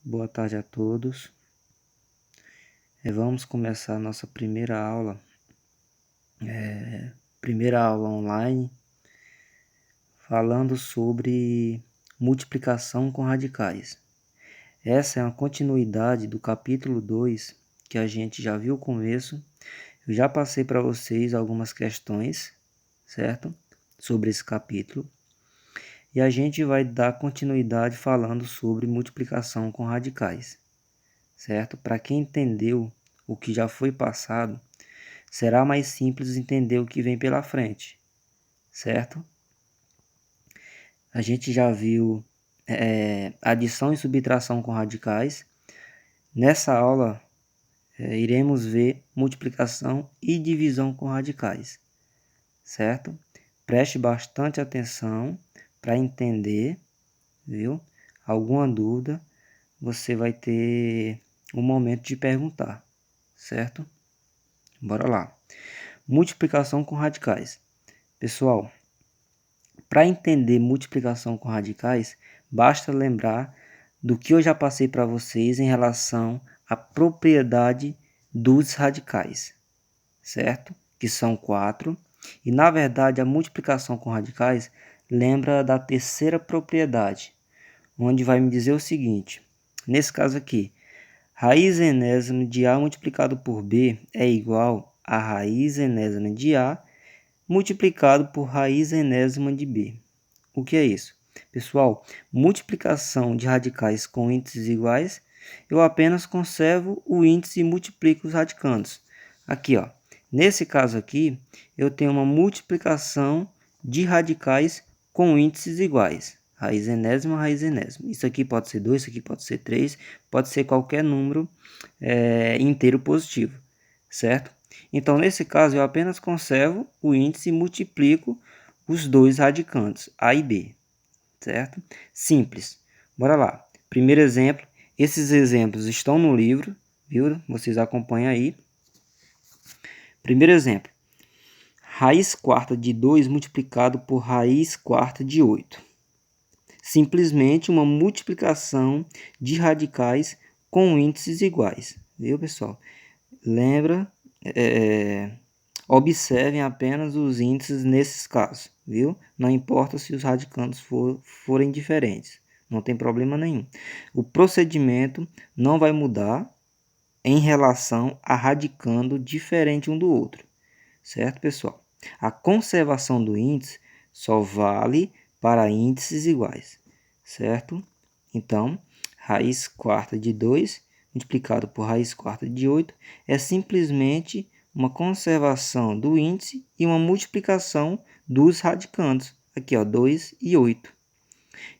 Boa tarde a todos. Vamos começar a nossa primeira aula online, falando sobre multiplicação com radicais. Essa é uma continuidade do capítulo 2, que a gente já viu o começo. Eu já passei para vocês algumas questões, certo? Sobre esse capítulo. E a gente vai dar continuidade falando sobre multiplicação com radicais, certo? Para quem entendeu o que já foi passado, será mais simples entender o que vem pela frente, certo? A gente já viu adição e subtração com radicais. Nessa aula, iremos ver multiplicação e divisão com radicais, certo? Preste bastante atenção para entender, viu? Alguma dúvida, você vai ter um momento de perguntar, certo? Bora lá. Multiplicação com radicais. Pessoal, para entender multiplicação com radicais, basta lembrar do que eu já passei para vocês em relação à propriedade dos radicais, certo? Que são 4. E, na verdade, a multiplicação com radicais lembra da terceira propriedade, onde vai me dizer o seguinte. Nesse caso aqui, raiz enésima de A multiplicado por B é igual a raiz enésima de A multiplicado por raiz enésima de B. O que é isso? Pessoal, multiplicação de radicais com índices iguais, eu apenas conservo o índice e multiplico os radicandos. Aqui, ó. Nesse caso aqui, eu tenho uma multiplicação de radicais com índices iguais. Raiz enésima, raiz enésima. Isso aqui pode ser 2, isso aqui pode ser 3, pode ser qualquer número inteiro positivo, certo? Então, nesse caso, eu apenas conservo o índice e multiplico os dois radicandos, A e B, certo? Simples. Bora lá. Primeiro exemplo. Esses exemplos estão no livro, viu? Vocês acompanham aí. Primeiro exemplo. Raiz quarta de 2 multiplicado por raiz quarta de 8. Simplesmente uma multiplicação de radicais com índices iguais, viu, pessoal? Lembra, observem apenas os índices nesses casos, viu? Não importa se os radicandos forem diferentes, não tem problema nenhum. O procedimento não vai mudar em relação a radicando diferente um do outro, certo, pessoal? A conservação do índice só vale para índices iguais, certo? Então, raiz quarta de 2 multiplicado por raiz quarta de 8 é simplesmente uma conservação do índice e uma multiplicação dos radicandos. Aqui, ó, 2 e 8.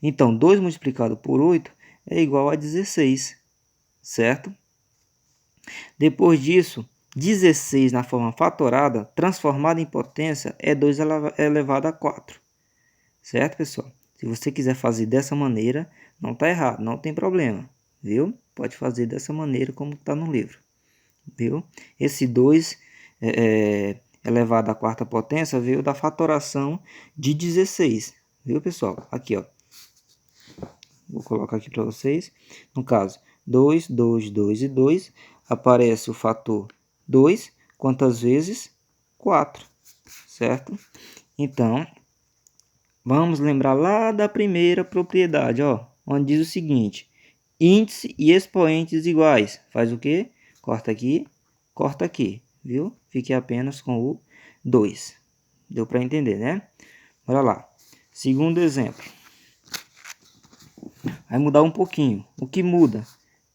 Então, 2 multiplicado por 8 é igual a 16, certo? Depois disso, 16 na forma fatorada, transformada em potência, é 2 elevado a 4. Certo, pessoal? Se você quiser fazer dessa maneira, não está errado, não tem problema, viu? Pode fazer dessa maneira como está no livro, viu? Esse 2 elevado à quarta potência veio da fatoração de 16, viu, pessoal? Aqui, ó. Vou colocar aqui para vocês. No caso, 2, 2, 2 e 2, aparece o fator 2, quantas vezes? 4, certo? Então, vamos lembrar lá da primeira propriedade, ó, onde diz o seguinte: índice e expoentes iguais. Faz o quê? Corta aqui, viu? Fique apenas com o 2. Deu para entender, né? Bora lá. Segundo exemplo. Vai mudar um pouquinho. O que muda?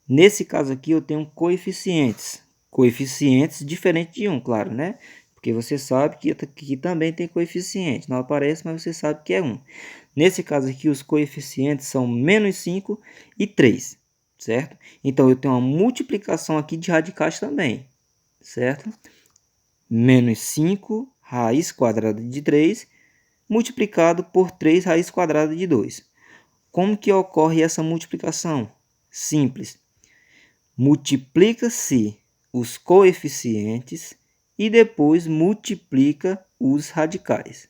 Nesse caso aqui eu tenho coeficientes. Coeficientes diferentes de 1, claro, né? Porque você sabe que aqui também tem coeficiente. Não aparece, mas você sabe que é 1. Nesse caso aqui, os coeficientes são menos 5 e 3, certo? Então, eu tenho uma multiplicação aqui de radicais também, certo? Menos 5 raiz quadrada de 3 multiplicado por 3 raiz quadrada de 2. Como que ocorre essa multiplicação? Simples. Multiplica-se os coeficientes e depois multiplica os radicais.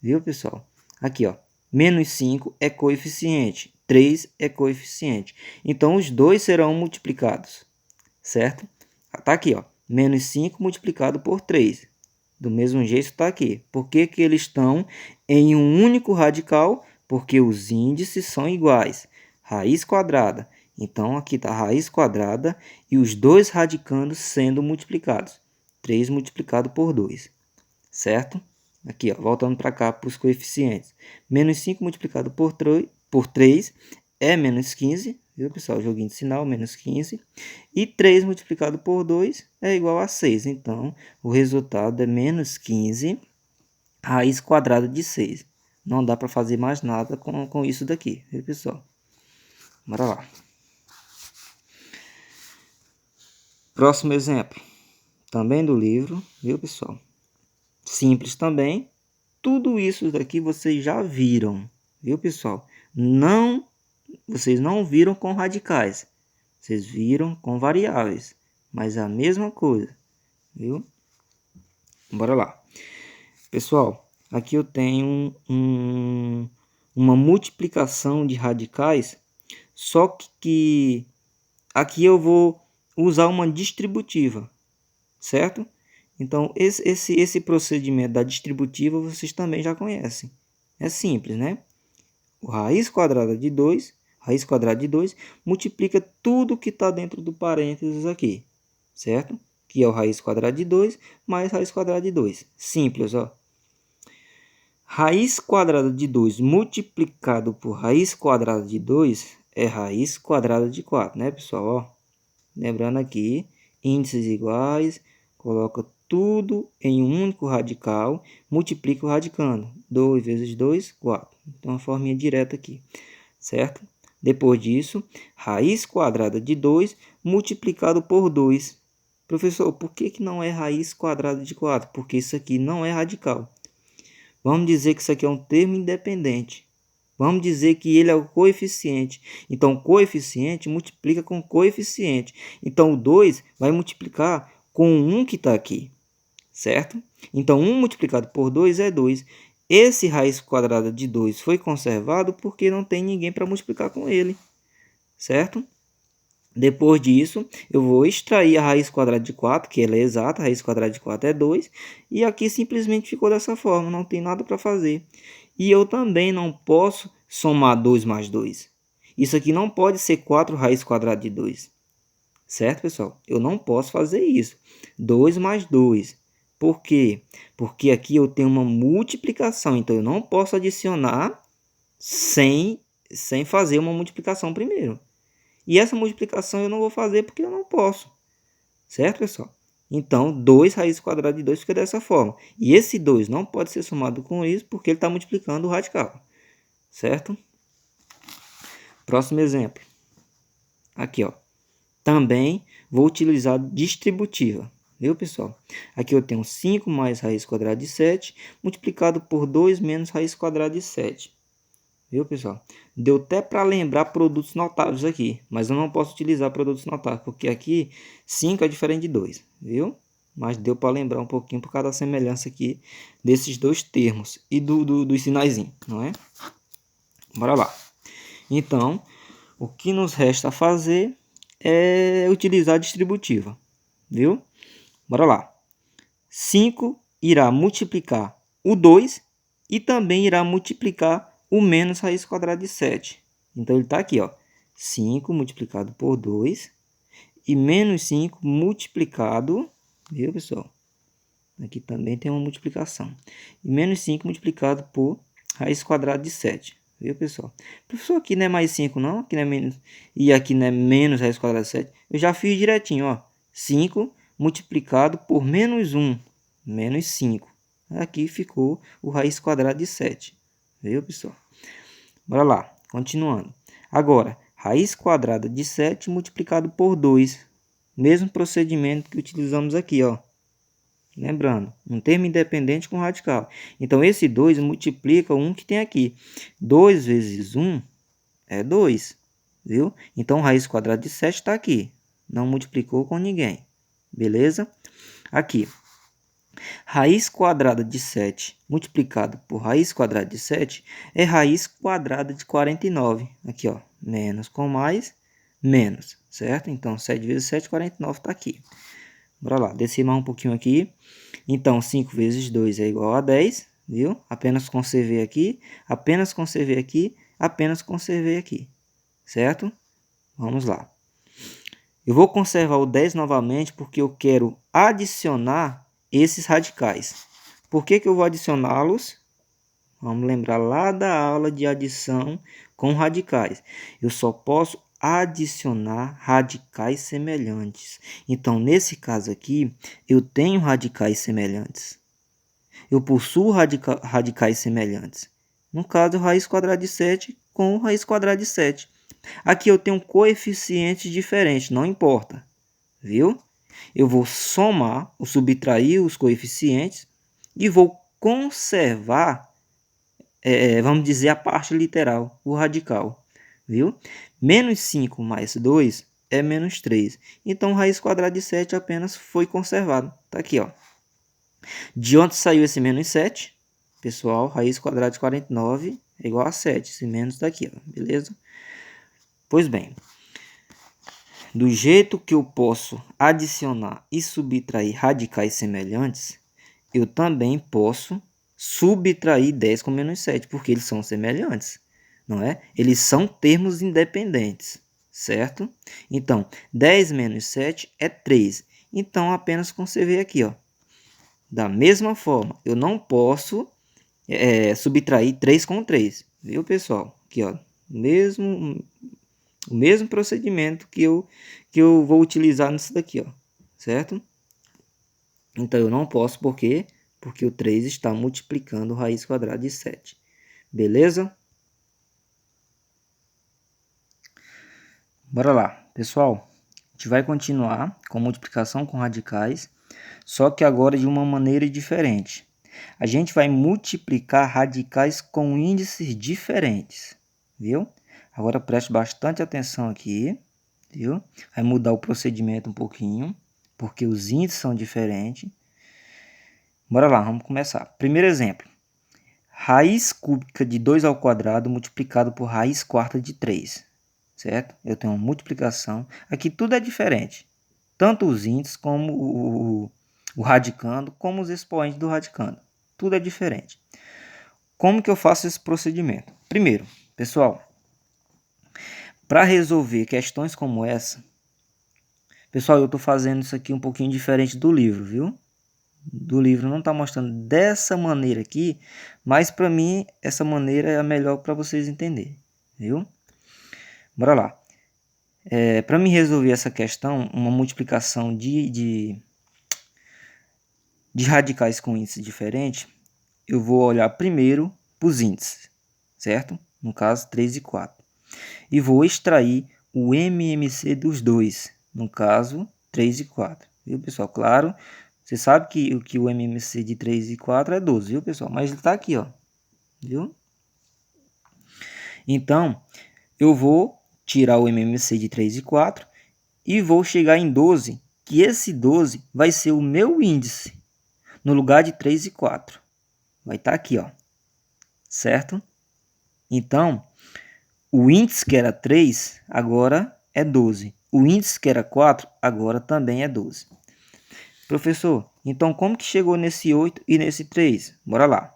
Viu, pessoal? Aqui, ó. Menos 5 é coeficiente. 3 é coeficiente. Então, os dois serão multiplicados, certo? Está aqui, ó, menos 5 multiplicado por 3. Do mesmo jeito está aqui. Por que que eles estão em um único radical? Porque os índices são iguais. Raiz quadrada. Então, aqui está a raiz quadrada e os dois radicandos sendo multiplicados. 3 multiplicado por 2, certo? Aqui, ó, voltando para cá para os coeficientes. Menos 5 multiplicado por 3 é menos 15. Viu, pessoal? Joguinho de sinal, menos 15. E 3 multiplicado por 2 é igual a 6. Então, o resultado é menos 15 raiz quadrada de 6. Não dá para fazer mais nada com isso daqui, viu, pessoal? Bora lá. Próximo exemplo. Também do livro, viu, pessoal? Simples também. Tudo isso daqui vocês já viram, viu, pessoal? Vocês não viram com radicais. Vocês viram com variáveis, mas é a mesma coisa, viu? Bora lá. Pessoal, aqui eu tenho uma multiplicação de radicais, só que aqui eu vou usar uma distributiva, certo? Então, esse procedimento da distributiva vocês também já conhecem. É simples, né? O raiz quadrada de 2 multiplica tudo que está dentro do parênteses aqui, certo? Que é o raiz quadrada de 2 mais raiz quadrada de 2. Simples, ó. Raiz quadrada de 2 multiplicado por raiz quadrada de 2 é raiz quadrada de 4, né, pessoal? Ó, lembrando aqui, índices iguais, coloca tudo em um único radical, multiplica o radicando. 2 vezes 2, 4. Então, uma forminha direta aqui, certo? Depois disso, raiz quadrada de 2 multiplicado por 2. Professor, por que não é raiz quadrada de 4? Porque isso aqui não é radical. Vamos dizer que isso aqui é um termo independente. Vamos dizer que ele é o coeficiente. Então, coeficiente multiplica com coeficiente. Então, o 2 vai multiplicar com o 1 que está aqui, certo? Então, 1 multiplicado por 2 é 2. Esse raiz quadrada de 2 foi conservado porque não tem ninguém para multiplicar com ele, certo? Depois disso, eu vou extrair a raiz quadrada de 4, que ela é exata, a raiz quadrada de 4 é 2. E aqui simplesmente ficou dessa forma, não tem nada para fazer. E eu também não posso somar 2 mais 2. Isso aqui não pode ser 4 raiz quadrada de 2. Certo, pessoal? Eu não posso fazer isso. 2 mais 2. Por quê? Porque aqui eu tenho uma multiplicação, então eu não posso adicionar sem fazer uma multiplicação primeiro. E essa multiplicação eu não vou fazer porque eu não posso. Certo, pessoal? Então, 2 raiz quadrada de 2 fica dessa forma. E esse 2 não pode ser somado com isso porque ele está multiplicando o radical. Certo? Próximo exemplo. Aqui, ó. Também vou utilizar distributiva. Viu, pessoal? Aqui eu tenho 5 mais raiz quadrada de 7 multiplicado por 2 menos raiz quadrada de 7. Viu, pessoal? Deu até para lembrar produtos notáveis aqui, mas eu não posso utilizar produtos notáveis, porque aqui 5 é diferente de 2, viu? Mas deu para lembrar um pouquinho por causa da semelhança aqui desses dois termos e dos sinaizinhos, não é? Bora lá. Então, o que nos resta fazer é utilizar a distributiva, viu? Bora lá. 5 irá multiplicar o 2 e também irá multiplicar o menos raiz quadrada de 7. Então, ele está aqui, ó. 5 multiplicado por 2 e menos 5 multiplicado, viu, pessoal? Aqui também tem uma multiplicação. E menos 5 multiplicado por raiz quadrada de 7. Viu, pessoal? Professor, aqui não é mais 5, não? Aqui não é menos. E aqui não é menos raiz quadrada de 7. Eu já fiz direitinho, ó. 5 multiplicado por menos 1. Menos 5. Aqui ficou o raiz quadrada de 7. Viu, pessoal? Bora lá, continuando. Agora, raiz quadrada de 7 multiplicado por 2. Mesmo procedimento que utilizamos aqui, ó. Lembrando, um termo independente com radical. Então, esse 2 multiplica o 1 que tem aqui. 2 vezes 1 é 2, viu? Então, raiz quadrada de 7 está aqui. Não multiplicou com ninguém. Beleza? Aqui. Raiz quadrada de 7 multiplicado por raiz quadrada de 7 é raiz quadrada de 49. Aqui, ó, menos com mais, menos, certo? Então, 7 vezes 7, 49 está aqui. Bora lá, descer mais um pouquinho aqui. Então, 5 vezes 2 é igual a 10, viu? Apenas conservei aqui, apenas conservei aqui, apenas conservei aqui, certo? Vamos lá. Eu vou conservar o 10 novamente porque eu quero adicionar esses radicais. Por que eu vou adicioná-los? Vamos lembrar lá da aula de adição com radicais. Eu só posso adicionar radicais semelhantes. Então, nesse caso aqui, eu tenho radicais semelhantes. Eu possuo radicais semelhantes. No caso, raiz quadrada de 7 com raiz quadrada de 7. Aqui eu tenho coeficientes diferentes, não importa, viu? Eu vou somar, ou subtrair os coeficientes e vou conservar, vamos dizer, a parte literal, o radical, viu? Menos 5 mais 2 é menos 3. Então, raiz quadrada de 7 apenas foi conservado. Tá aqui, ó. De onde saiu esse menos 7? Pessoal, raiz quadrada de 49 é igual a 7. Esse menos daqui, ó, beleza? Pois bem, do jeito que eu posso adicionar e subtrair radicais semelhantes, eu também posso subtrair 10 com menos 7, porque eles são semelhantes, não é? Eles são termos independentes, certo? Então, 10 menos 7 é 3. Então, apenas conservei aqui, ó. Da mesma forma, eu não posso subtrair 3 com 3, viu, pessoal? Aqui, ó, o mesmo procedimento que eu vou utilizar nisso daqui, ó, certo? Então, eu não posso, por quê? Porque o 3 está multiplicando raiz quadrada de 7. Beleza? Bora lá, pessoal. A gente vai continuar com multiplicação com radicais, só que agora de uma maneira diferente. A gente vai multiplicar radicais com índices diferentes, viu? Agora preste bastante atenção aqui, viu? Vai mudar o procedimento um pouquinho, porque os índices são diferentes. Bora lá, vamos começar. Primeiro exemplo. Raiz cúbica de 2 ao quadrado multiplicado por raiz quarta de 3. Certo? Eu tenho uma multiplicação. Aqui tudo é diferente. Tanto os índices como o radicando, como os expoentes do radicando. Tudo é diferente. Como que eu faço esse procedimento? Primeiro, pessoal, para resolver questões como essa, pessoal, eu estou fazendo isso aqui um pouquinho diferente do livro, viu? Do livro não está mostrando dessa maneira aqui, mas para mim essa maneira é a melhor para vocês entenderem, viu? Bora lá. Para me resolver essa questão, uma multiplicação de radicais com índice diferente, eu vou olhar primeiro para os índices, certo? No caso, 3 e 4. E vou extrair o MMC dos dois, no caso, 3 e 4. Viu, pessoal? Claro, você sabe que o MMC de 3 e 4 é 12, viu, pessoal? Mas ele está aqui, ó. Viu? Então, eu vou tirar o MMC de 3 e 4 e vou chegar em 12, que esse 12 vai ser o meu índice no lugar de 3 e 4. Vai estar aqui, ó. Certo? Então, o índice que era 3, agora é 12. O índice que era 4, agora também é 12. Professor, então como que chegou nesse 8 e nesse 3? Bora lá.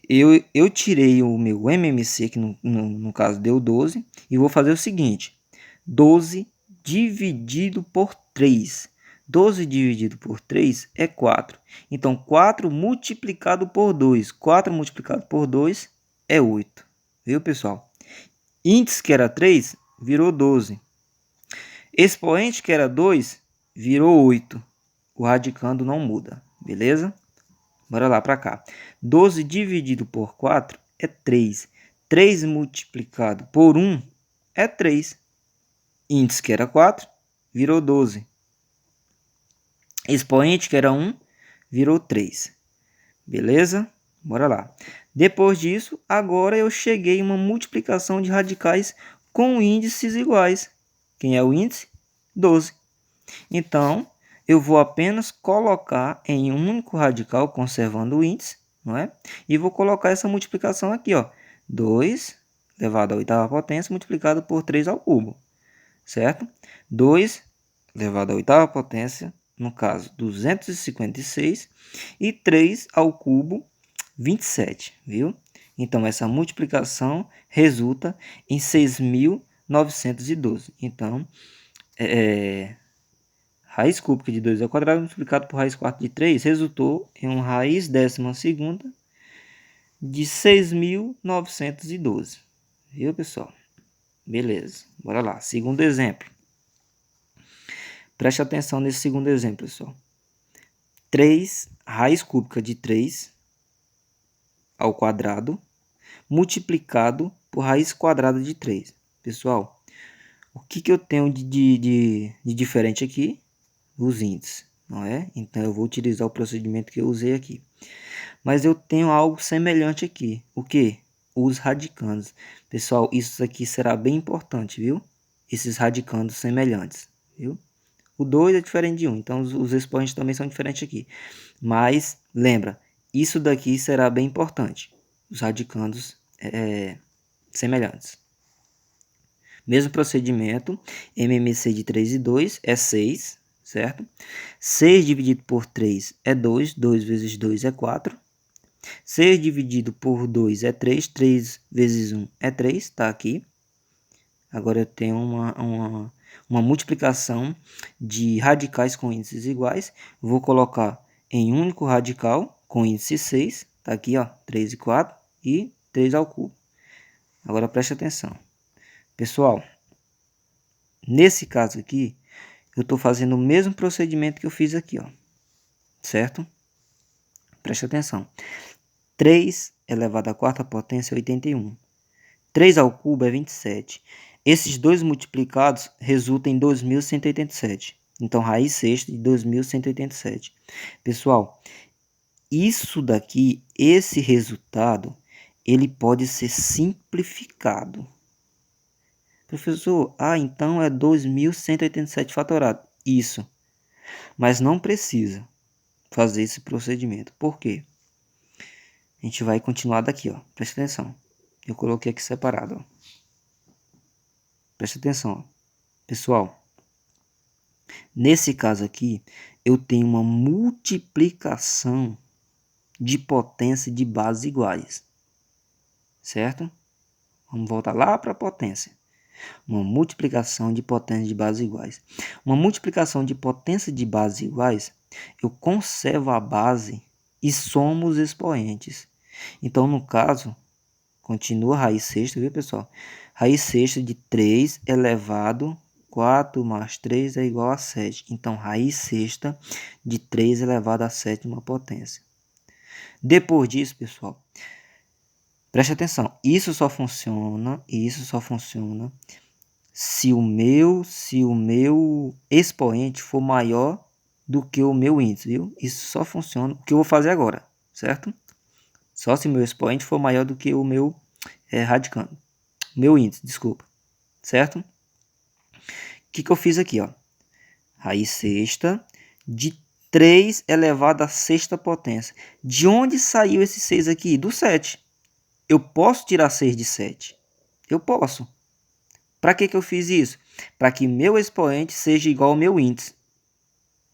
Eu tirei o meu MMC, que no caso deu 12, e vou fazer o seguinte. 12 dividido por 3. 12 dividido por 3 é 4. Então, 4 multiplicado por 2. 4 multiplicado por 2 é 8. Viu, pessoal? Índice que era 3 virou 12. Expoente que era 2 virou 8. O radicando não muda, beleza? Bora lá para cá. 12 dividido por 4 é 3. 3 multiplicado por 1 é 3. Índice que era 4 virou 12. Expoente que era 1 virou 3. Beleza? Bora lá. Depois disso, agora eu cheguei em uma multiplicação de radicais com índices iguais. Quem é o índice? 12. Então, eu vou apenas colocar em um único radical, conservando o índice, não é? E vou colocar essa multiplicação aqui, ó. 2 elevado à oitava potência multiplicado por 3 ao cubo, certo? 2 elevado à oitava potência, no caso, 256, e 3 ao cubo, 27, viu? Então, essa multiplicação resulta em 6.912. Então, raiz cúbica de 2 ao quadrado multiplicado por raiz quarta de 3 resultou em uma raiz 12ª de 6.912. Viu, pessoal? Beleza, bora lá. Segundo exemplo. Preste atenção nesse segundo exemplo, pessoal. 3 raiz cúbica de 3 ao quadrado multiplicado por raiz quadrada de 3. Pessoal, o que eu tenho de diferente aqui? Os índices, não é? Então, eu vou utilizar o procedimento que eu usei aqui. Mas eu tenho algo semelhante aqui. O que? Os radicandos. Pessoal, isso aqui será bem importante, viu? Esses radicandos semelhantes, viu? O 2 é diferente de 1, então os expoentes também são diferentes aqui. Mas, lembra, isso daqui será bem importante. Os radicandos semelhantes. Mesmo procedimento, MMC de 3 e 2 é 6, certo? 6 dividido por 3 é 2, 2 vezes 2 é 4. 6 dividido por 2 é 3, 3 vezes 1 é 3, está aqui. Agora eu tenho uma multiplicação de radicais com índices iguais. Vou colocar em um único radical com índice 6, está aqui, ó, 3 e 4, e 3 ao cubo. Agora preste atenção. Pessoal, nesse caso aqui, eu estou fazendo o mesmo procedimento que eu fiz aqui, ó, certo? Preste atenção. 3 elevado à quarta potência é 81. 3 ao cubo é 27. Esses dois multiplicados resultam em 2.187. Então, raiz sexta de 2.187. Pessoal, isso daqui, esse resultado, ele pode ser simplificado. Professor, então é 2.187 fatorado. Isso. Mas não precisa fazer esse procedimento. Por quê? A gente vai continuar daqui, ó. Presta atenção. Eu coloquei aqui separado, ó. Presta atenção, ó. Pessoal. Nesse caso aqui, eu tenho uma multiplicação de potência de bases iguais. Certo? Vamos voltar lá para a potência. Uma multiplicação de potência de bases iguais. Uma multiplicação de potência de bases iguais, eu conservo a base e somo os expoentes. Então, no caso, continua a raiz sexta, viu, pessoal? Raiz sexta de 3 elevado 4 mais 3 é igual a 7. Então, raiz sexta de 3 elevado a sétima potência. Depois disso, pessoal, preste atenção. Isso só funciona se o meu expoente for maior do que o meu índice, viu? Isso só funciona. O que eu vou fazer agora, certo? Só se o meu expoente for maior do que o meu radicando. Meu índice, desculpa. Certo? O que eu fiz aqui, ó? Raiz sexta de 3 elevado à sexta potência. De onde saiu esse 6 aqui? Do 7. Eu posso tirar 6 de 7? Eu posso. Para que eu fiz isso? Para que meu expoente seja igual ao meu índice.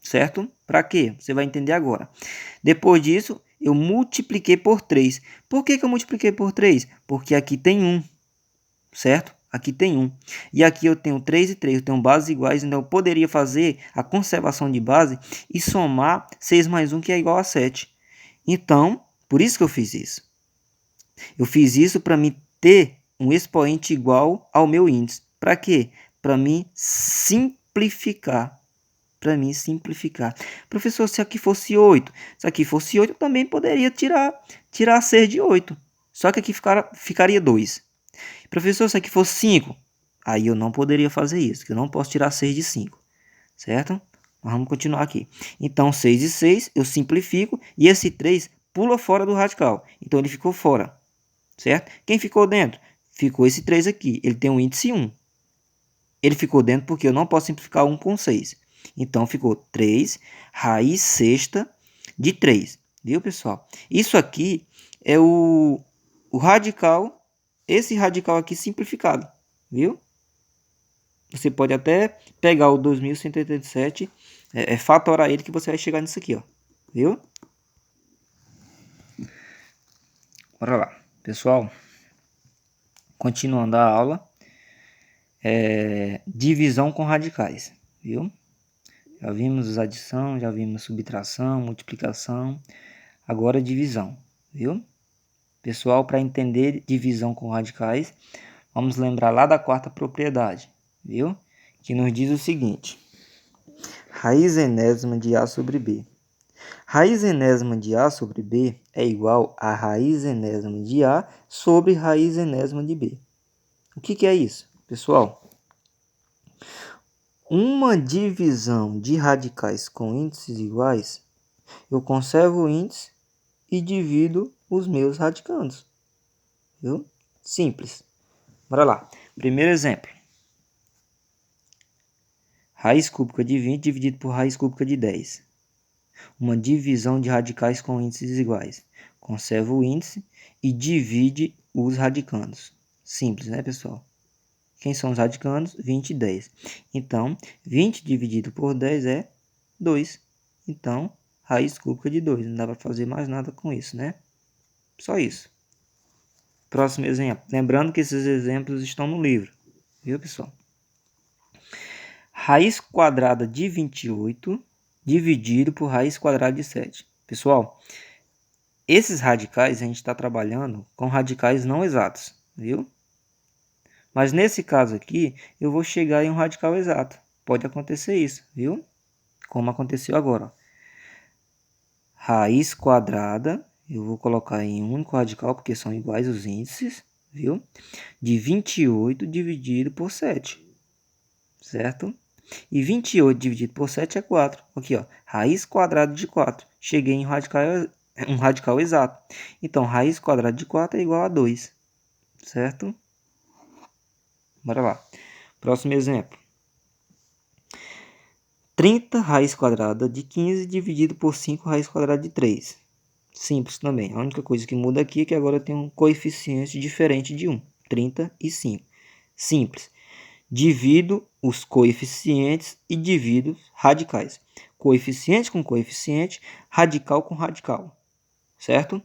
Certo? Para quê? Você vai entender agora. Depois disso, eu multipliquei por 3. Por que eu multipliquei por 3? Porque aqui tem 1. Certo? Aqui tem 1. E aqui eu tenho 3 e 3. Eu tenho bases iguais. Então, eu poderia fazer a conservação de base e somar 6 mais 1, que é igual a 7. Então, por isso que eu fiz isso. Eu fiz isso para me ter um expoente igual ao meu índice. Para quê? Para me simplificar. Professor, se aqui fosse 8, eu também poderia tirar 6 de 8. Só que aqui ficaria 2. Professor, se aqui fosse 5, aí eu não poderia fazer isso, que eu não posso tirar 6 de 5. Certo? Vamos continuar aqui. Então, 6 e 6, eu simplifico, e esse 3 pula fora do radical. Então, ele ficou fora. Certo? Quem ficou dentro? Ficou esse 3 aqui. Ele tem um índice 1. Ele ficou dentro porque eu não posso simplificar 1 com 6. Então, ficou 3 raiz sexta de 3. Viu, pessoal? Isso aqui é o radical, esse radical aqui simplificado. Viu? Você pode até pegar o 2187, fatorar ele que você vai chegar nisso aqui, ó. Viu? Bora lá. Pessoal, continuando a aula, divisão com radicais, viu? Já vimos adição, já vimos subtração, multiplicação, agora divisão, viu? Pessoal, para entender divisão com radicais, vamos lembrar lá da quarta propriedade, viu? Que nos diz o seguinte: raiz enésima de A sobre B. Raiz enésima de A sobre B é igual a raiz enésima de A sobre raiz enésima de B. O que é isso, pessoal? Uma divisão de radicais com índices iguais, eu conservo o índice e divido os meus radicandos. Viu? Simples. Bora lá. Primeiro exemplo. Raiz cúbica de 20 dividido por raiz cúbica de 10. Uma divisão de radicais com índices iguais. Conserva o índice e divide os radicandos. Simples, né, pessoal? Quem são os radicandos? 20 e 10. Então, 20 dividido por 10 é 2. Então, raiz cúbica de 2. Não dá para fazer mais nada com isso, né? Só isso. Próximo exemplo. Lembrando que esses exemplos estão no livro. Viu, pessoal? Raiz quadrada de 28 dividido por raiz quadrada de 7. Pessoal, esses radicais a gente está trabalhando com radicais não exatos, viu? Mas nesse caso aqui, eu vou chegar em um radical exato. Pode acontecer isso, viu? Como aconteceu agora. Ó. Raiz quadrada, eu vou colocar em um único radical, porque são iguais os índices, viu? De 28 dividido por 7, certo? E 28 dividido por 7 é 4. Aqui, ó, raiz quadrada de 4. Cheguei em um radical exato. Então, raiz quadrada de 4 é igual a 2, certo? Bora lá. Próximo exemplo. 30 raiz quadrada de 15 dividido por 5 raiz quadrada de 3. Simples também. A única coisa que muda aqui é que agora tem um coeficiente diferente de 1. 30 e 5. Simples. Divido os coeficientes e divido radicais. Coeficiente com coeficiente, radical com radical. Certo?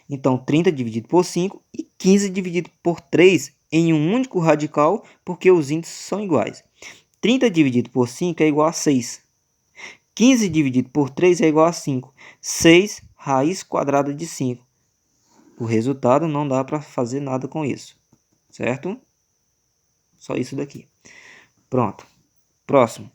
Então, 30 dividido por 5 e 15 dividido por 3 em um único radical, porque os índices são iguais. 30 dividido por 5 é igual a 6. 15 dividido por 3 é igual a 5. 6 raiz quadrada de 5. O resultado não dá para fazer nada com isso. Certo? Só isso daqui. Pronto. Próximo.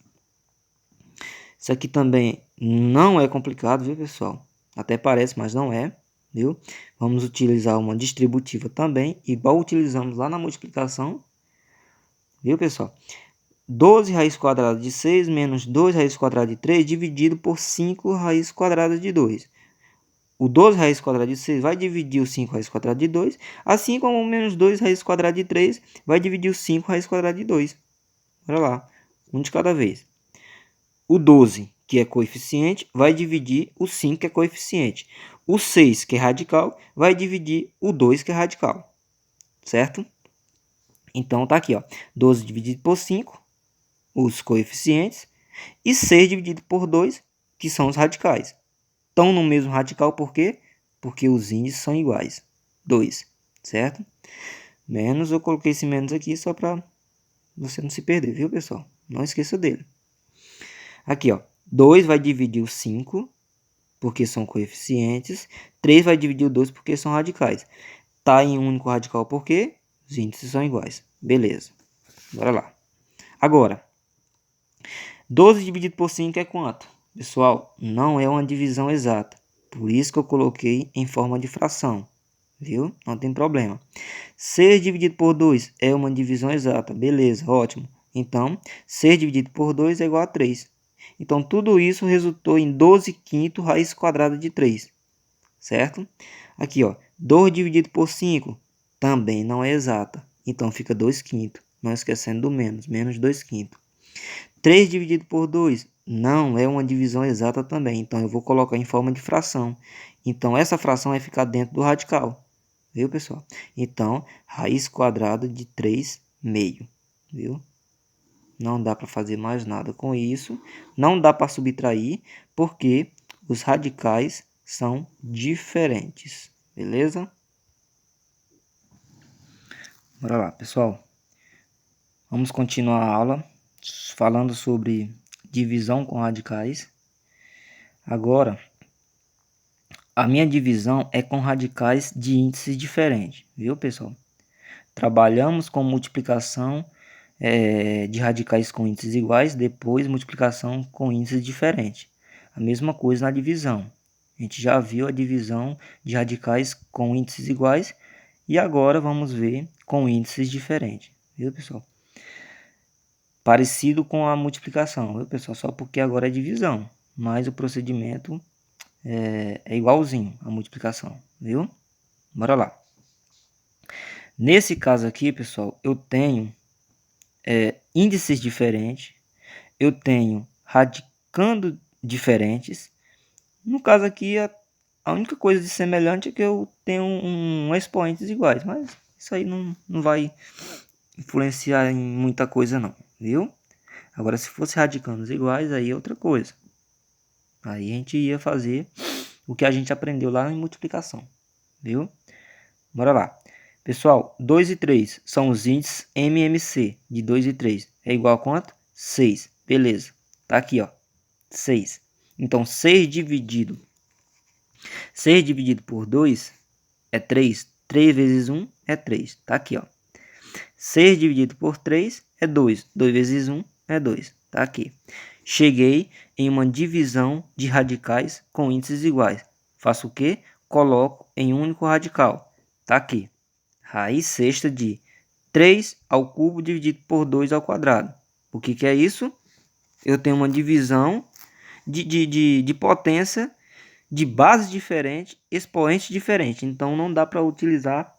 Isso aqui também não é complicado, viu, pessoal? Até parece, mas não é, viu? Vamos utilizar uma distributiva também, igual utilizamos lá na multiplicação. Viu, pessoal? 12 raiz quadrada de 6 menos 2 raiz quadrada de 3 dividido por 5 raiz quadrada de 2. O 12 raiz quadrada de 6 vai dividir o 5 raiz quadrada de 2, assim como o menos 2 raiz quadrada de 3 vai dividir o 5 raiz quadrada de 2. Olha lá, um de cada vez. O 12, que é coeficiente, vai dividir o 5, que é coeficiente. O 6, que é radical, vai dividir o 2, que é radical. Certo? Então, tá aqui, ó. 12 dividido por 5, os coeficientes, e 6 dividido por 2, que são os radicais. Estão no mesmo radical, por quê? Porque os índices são iguais. 2, certo? Menos, eu coloquei esse menos aqui só para você não se perder, viu, pessoal? Não esqueça dele. Aqui, ó. 2 vai dividir o 5, porque são coeficientes. 3 vai dividir o 2, porque são radicais. Tá em um único radical, porque os índices são iguais. Beleza. Bora lá. Agora, 12 dividido por 5 é quanto? Pessoal, não é uma divisão exata. Por isso que eu coloquei em forma de fração. Viu? Não tem problema. 6 dividido por 2 é uma divisão exata. Beleza, ótimo. Então, 6 dividido por 2 é igual a 3. Então, tudo isso resultou em 12 quinto raiz quadrada de 3. Certo? Aqui, ó. 2 dividido por 5 também não é exata. Então, fica 2 quintos. Não esquecendo do menos. Menos 2 quintos. 3 dividido por 2 não é uma divisão exata também. Então, eu vou colocar em forma de fração. Então, essa fração vai ficar dentro do radical. Viu, pessoal? Então, raiz quadrada de 3 meio. Viu? Não dá para fazer mais nada com isso. Não dá para subtrair, porque os radicais são diferentes. Beleza? Bora lá, pessoal. Vamos continuar a aula falando sobre divisão com radicais. Agora, a minha divisão é com radicais de índices diferentes, viu, pessoal? Trabalhamos com multiplicação de radicais com índices iguais, depois multiplicação com índices diferentes. A mesma coisa na divisão. A gente já viu a divisão de radicais com índices iguais e agora vamos ver com índices diferentes, viu, pessoal? Parecido com a multiplicação, viu, pessoal? Só porque agora é divisão, mas o procedimento é igualzinho à multiplicação, viu? Bora lá. Nesse caso aqui, pessoal, eu tenho índices diferentes, eu tenho radicando diferentes. No caso aqui, a única coisa de semelhante é que eu tenho expoentes iguais, mas isso aí não vai influenciar em muita coisa não, viu? Agora, se fosse radicandos iguais, aí é outra coisa. Aí a gente ia fazer o que a gente aprendeu lá em multiplicação, viu? Bora lá. Pessoal, 2 e 3 são os índices MMC de 2 e 3. É igual a quanto? 6. Beleza. Tá aqui, ó. 6. Então, 6 dividido por 2 é 3. 3 vezes 1 é 3. Tá aqui, ó. 6 dividido por 3 é 2. 2 vezes 1 é 2. Tá aqui. Cheguei em uma divisão de radicais com índices iguais. Faço o quê? Coloco em um único radical. Tá aqui. Raiz sexta de 3 ao cubo dividido por 2 ao quadrado. O que é isso? Eu tenho uma divisão de potência de base diferente, expoente diferente. Então, não dá para utilizar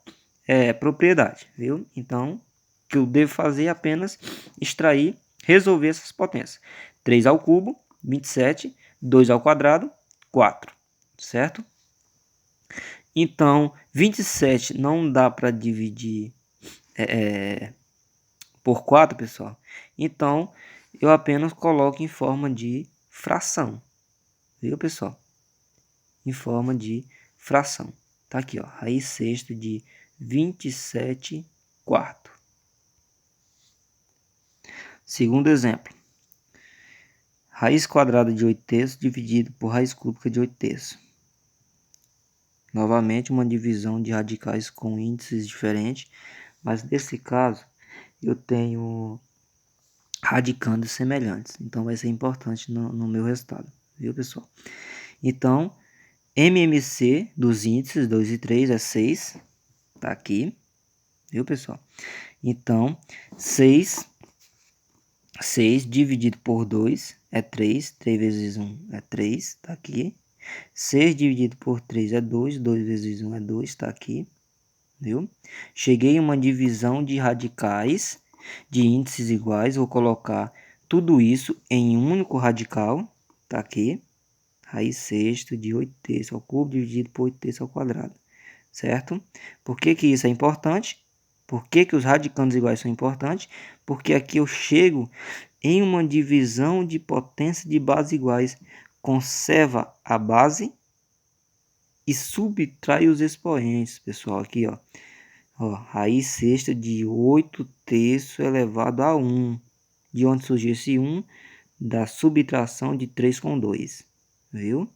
propriedade, viu? Então, o que eu devo fazer é apenas extrair, resolver essas potências. 3 ao cubo, 27, 2 ao quadrado, 4, certo? Então, 27 não dá para dividir por 4, pessoal. Então, eu apenas coloco em forma de fração. Viu, pessoal? Em forma de fração. Tá aqui, ó. Raiz sexta de 27 quarto. Segundo exemplo. Raiz quadrada de 8 terços dividido por raiz cúbica de 8 terços. Novamente, uma divisão de radicais com índices diferentes. Mas nesse caso, eu tenho radicandos semelhantes. Então, vai ser importante no meu resultado. Viu, pessoal? Então, MMC dos índices 2 e 3 é 6. Tá aqui. Viu, pessoal? Então, 6 dividido por 2 é 3. 3 vezes 1 é 3. Tá aqui. 6 dividido por 3 é 2. 2 vezes 1 é 2. Tá aqui. Viu? Cheguei em uma divisão de radicais de índices iguais. Vou colocar tudo isso em um único radical. Tá aqui. Raiz sexta de 8 terços ao cubo dividido por 8 terços ao quadrado. Certo? Por que isso é importante? Por que os radicandos iguais são importantes? Porque aqui eu chego em uma divisão de potência de bases iguais. Conserva a base e subtrai os expoentes, pessoal. Aqui, ó. Raiz sexta de 8 terços elevado a 1. De onde surgiu esse 1? Da subtração de 3 com 2. Viu?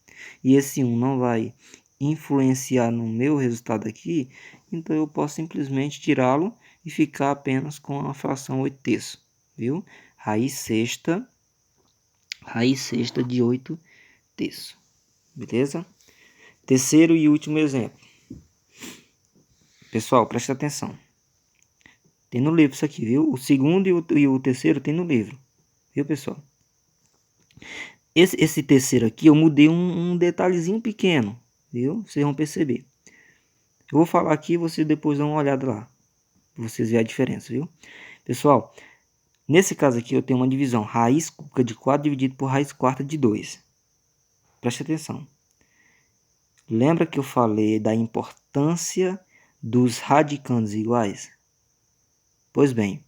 E esse 1 não vai influenciar no meu resultado aqui, então eu posso simplesmente tirá-lo e ficar apenas com a fração 8 terços, viu? Raiz sexta de 8 terços, beleza? Terceiro e último exemplo. Pessoal, presta atenção. Tem no livro isso aqui, viu? O segundo e o terceiro tem no livro, viu, pessoal? Esse terceiro aqui eu mudei um detalhezinho pequeno, viu? Vocês vão perceber. Eu vou falar aqui e vocês depois dão uma olhada lá. Pra vocês verem a diferença, viu? Pessoal, Nesse caso aqui eu tenho uma divisão, raiz cúbica de 4 dividido por raiz quarta de 2. Preste atenção. Lembra que eu falei da importância dos radicandos iguais? Pois bem,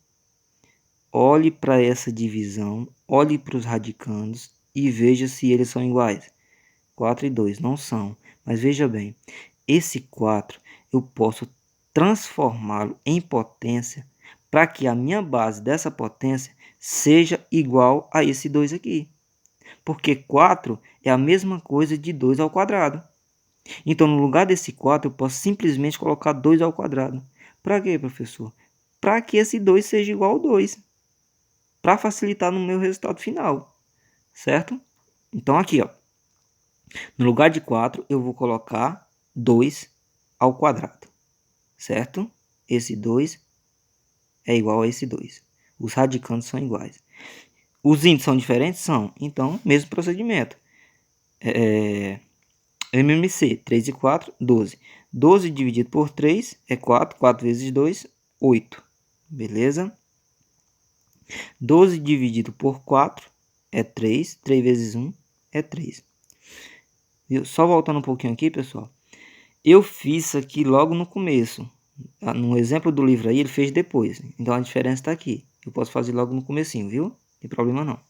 olhe para essa divisão, olhe para os radicandos e veja se eles são iguais. 4 e 2 não são, mas veja bem, esse 4 eu posso transformá-lo em potência para que a minha base dessa potência seja igual a esse 2 aqui. Porque 4 é a mesma coisa de 2 ao quadrado. Então, no lugar desse 4, eu posso simplesmente colocar 2 ao quadrado. Para quê, professor? Para que esse 2 seja igual ao 2. Para facilitar no meu resultado final. Certo? Então, aqui, ó. No lugar de 4, eu vou colocar 2 ao quadrado. Certo? Esse 2 é igual a esse 2. Os radicandos são iguais. Os índices são diferentes? São. Então, mesmo procedimento. MMC, 3 e 4, 12. 12 dividido por 3 é 4. 4 vezes 2, 8. Beleza? 12 dividido por 4 é 3. 3 vezes 1 é 3. Viu? Só voltando um pouquinho aqui, pessoal. Eu fiz isso aqui logo no começo. No exemplo do livro aí, ele fez depois. Então, a diferença está aqui. Eu posso fazer logo no comecinho, viu? Não tem problema não.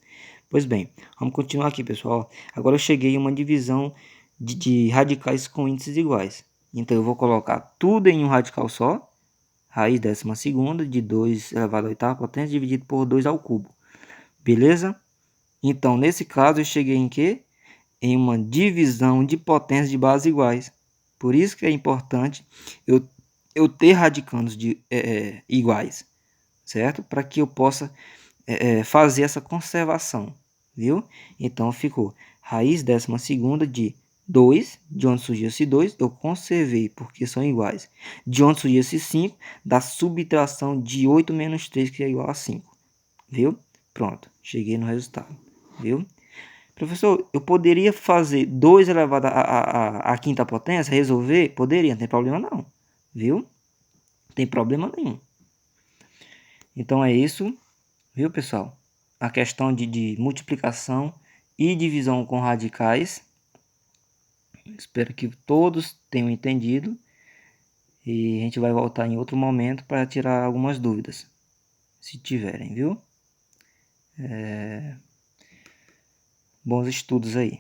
Pois bem, vamos continuar aqui, pessoal. Agora eu cheguei em uma divisão de radicais com índices iguais. Então, eu vou colocar tudo em um radical só. Raiz 12ª de 2 elevado à oitava potência dividido por 2 ao cubo. Beleza? Então, nesse caso, eu cheguei em quê? Em uma divisão de potências de bases iguais. Por isso que é importante eu ter radicandos iguais, certo? Para que eu possa fazer essa conservação, viu? Então, ficou raiz 12ª de 2, de onde surgiu esse 2, eu conservei porque são iguais. De onde surgiu esse 5, da subtração de 8 menos 3, que é igual a 5, viu? Pronto, cheguei no resultado, viu? Professor, eu poderia fazer 2 elevado à quinta potência, resolver? Poderia, não tem problema não, viu? Não tem problema nenhum. Então é isso, viu, pessoal? A questão de multiplicação e divisão com radicais. Espero que todos tenham entendido. E a gente vai voltar em outro momento para tirar algumas dúvidas, se tiverem, viu? Bons estudos aí.